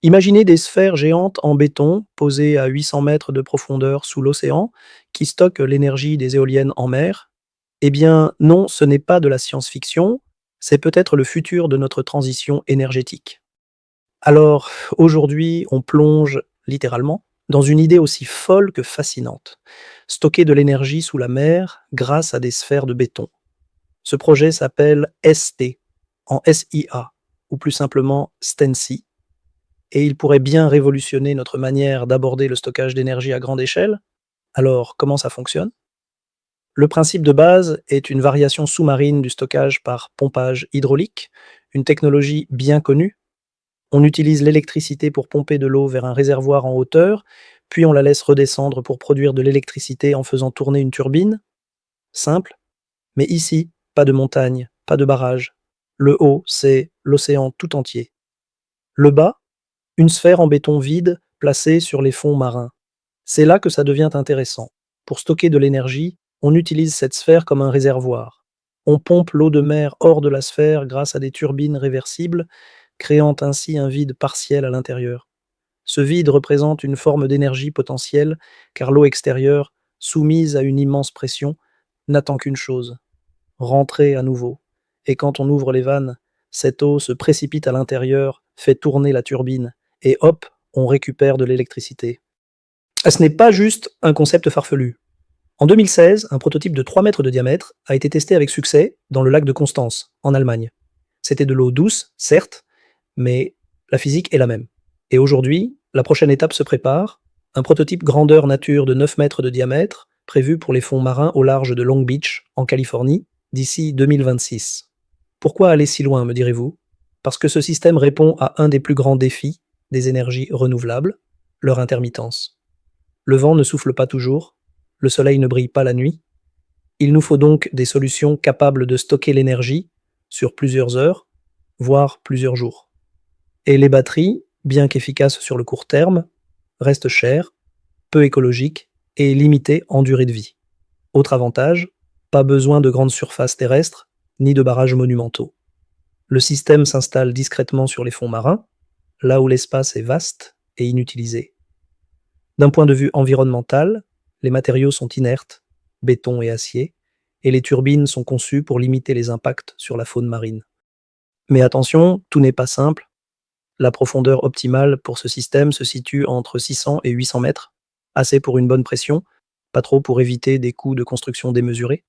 Imaginez des sphères géantes en béton posées à 800 mètres de profondeur sous l'océan qui stockent l'énergie des éoliennes en mer. Eh bien non, ce n'est pas de la science-fiction, c'est peut-être le futur de notre transition énergétique. Alors aujourd'hui, on plonge littéralement dans une idée aussi folle que fascinante. Stocker de l'énergie sous la mer grâce à des sphères de béton. Ce projet s'appelle ST, en SIA, ou plus simplement STENSI, et il pourrait bien révolutionner notre manière d'aborder le stockage d'énergie à grande échelle. Alors, comment ça fonctionne? Le principe de base est une variation sous-marine du stockage par pompage hydraulique, une technologie bien connue. On utilise l'électricité pour pomper de l'eau vers un réservoir en hauteur, puis on la laisse redescendre pour produire de l'électricité en faisant tourner une turbine. Simple, mais ici, pas de montagne, pas de barrage. Le haut, c'est l'océan tout entier. Le bas, une sphère en béton vide placée sur les fonds marins. C'est là que ça devient intéressant. Pour stocker de l'énergie, on utilise cette sphère comme un réservoir. On pompe l'eau de mer hors de la sphère grâce à des turbines réversibles, créant ainsi un vide partiel à l'intérieur. Ce vide représente une forme d'énergie potentielle, car l'eau extérieure, soumise à une immense pression, n'attend qu'une chose: rentrer à nouveau. Et quand on ouvre les vannes, cette eau se précipite à l'intérieur, fait tourner la turbine, et hop, on récupère de l'électricité. Ce n'est pas juste un concept farfelu. En 2016, un prototype de 3 mètres de diamètre a été testé avec succès dans le lac de Constance, en Allemagne. C'était de l'eau douce, certes, mais la physique est la même. Et aujourd'hui, la prochaine étape se prépare, un prototype grandeur nature de 9 mètres de diamètre, prévu pour les fonds marins au large de Long Beach, en Californie, d'ici 2026. Pourquoi aller si loin, me direz-vous? Parce que ce système répond à un des plus grands défis des énergies renouvelables, leur intermittence. Le vent ne souffle pas toujours, le soleil ne brille pas la nuit. Il nous faut donc des solutions capables de stocker l'énergie sur plusieurs heures, voire plusieurs jours. Et les batteries, bien qu'efficaces sur le court terme, restent chères, peu écologiques et limitées en durée de vie. Autre avantage, pas besoin de grandes surfaces terrestres ni de barrages monumentaux. Le système s'installe discrètement sur les fonds marins, là où l'espace est vaste et inutilisé. D'un point de vue environnemental, les matériaux sont inertes, béton et acier, et les turbines sont conçues pour limiter les impacts sur la faune marine. Mais attention, tout n'est pas simple. La profondeur optimale pour ce système se situe entre 600 et 800 mètres, assez pour une bonne pression, pas trop pour éviter des coûts de construction démesurés.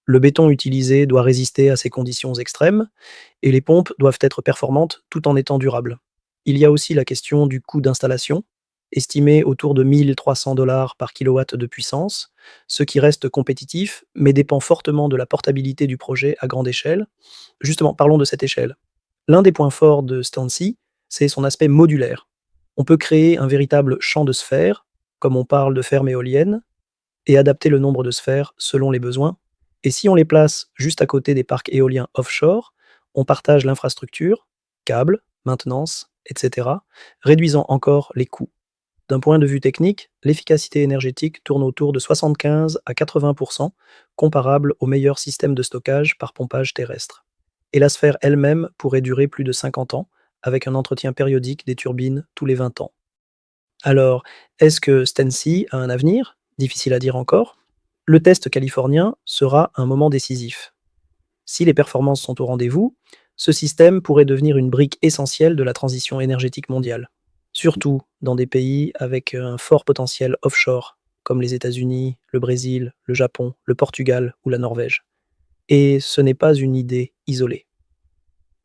Le béton utilisé doit résister à ces conditions extrêmes, et les pompes doivent être performantes tout en étant durables. Il y a aussi la question du coût d'installation, estimé autour de 1300 $ par kilowatt de puissance, ce qui reste compétitif, mais dépend fortement de la portabilité du projet à grande échelle. Justement, parlons de cette échelle. L'un des points forts de Stancy, c'est son aspect modulaire. On peut créer un véritable champ de sphères, comme on parle de ferme éolienne, et adapter le nombre de sphères selon les besoins. Et si on les place juste à côté des parcs éoliens offshore, on partage l'infrastructure, câbles, maintenance, etc., réduisant encore les coûts. D'un point de vue technique, l'efficacité énergétique tourne autour de 75 à 80%, comparable au meilleur système de stockage par pompage terrestre. Et la sphère elle-même pourrait durer plus de 50 ans, avec un entretien périodique des turbines tous les 20 ans. Alors, est-ce que Stancy a un avenir? Difficile à dire encore. Le test californien sera un moment décisif. Si les performances sont au rendez-vous, ce système pourrait devenir une brique essentielle de la transition énergétique mondiale, surtout dans des pays avec un fort potentiel offshore, comme les États-Unis, le Brésil, le Japon, le Portugal ou la Norvège. Et ce n'est pas une idée isolée.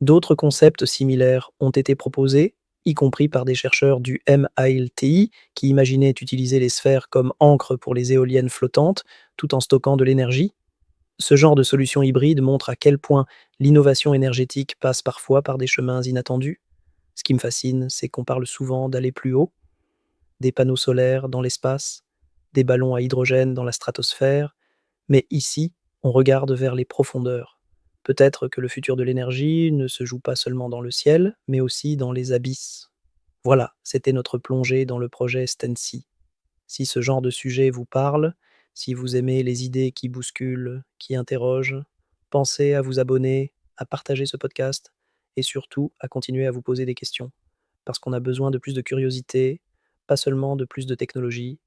D'autres concepts similaires ont été proposés, y compris par des chercheurs du MIT qui imaginaient utiliser les sphères comme encre pour les éoliennes flottantes tout en stockant de l'énergie. Ce genre de solution hybride montre à quel point l'innovation énergétique passe parfois par des chemins inattendus. Ce qui me fascine, c'est qu'on parle souvent d'aller plus haut, des panneaux solaires dans l'espace, des ballons à hydrogène dans la stratosphère, mais ici, on regarde vers les profondeurs. Peut-être que le futur de l'énergie ne se joue pas seulement dans le ciel, mais aussi dans les abysses. Voilà, c'était notre plongée dans le projet Stancy. Si ce genre de sujet vous parle, si vous aimez les idées qui bousculent, qui interrogent, pensez à vous abonner, à partager ce podcast et surtout à continuer à vous poser des questions. parce qu'on a besoin de plus de curiosité, pas seulement de plus de technologie.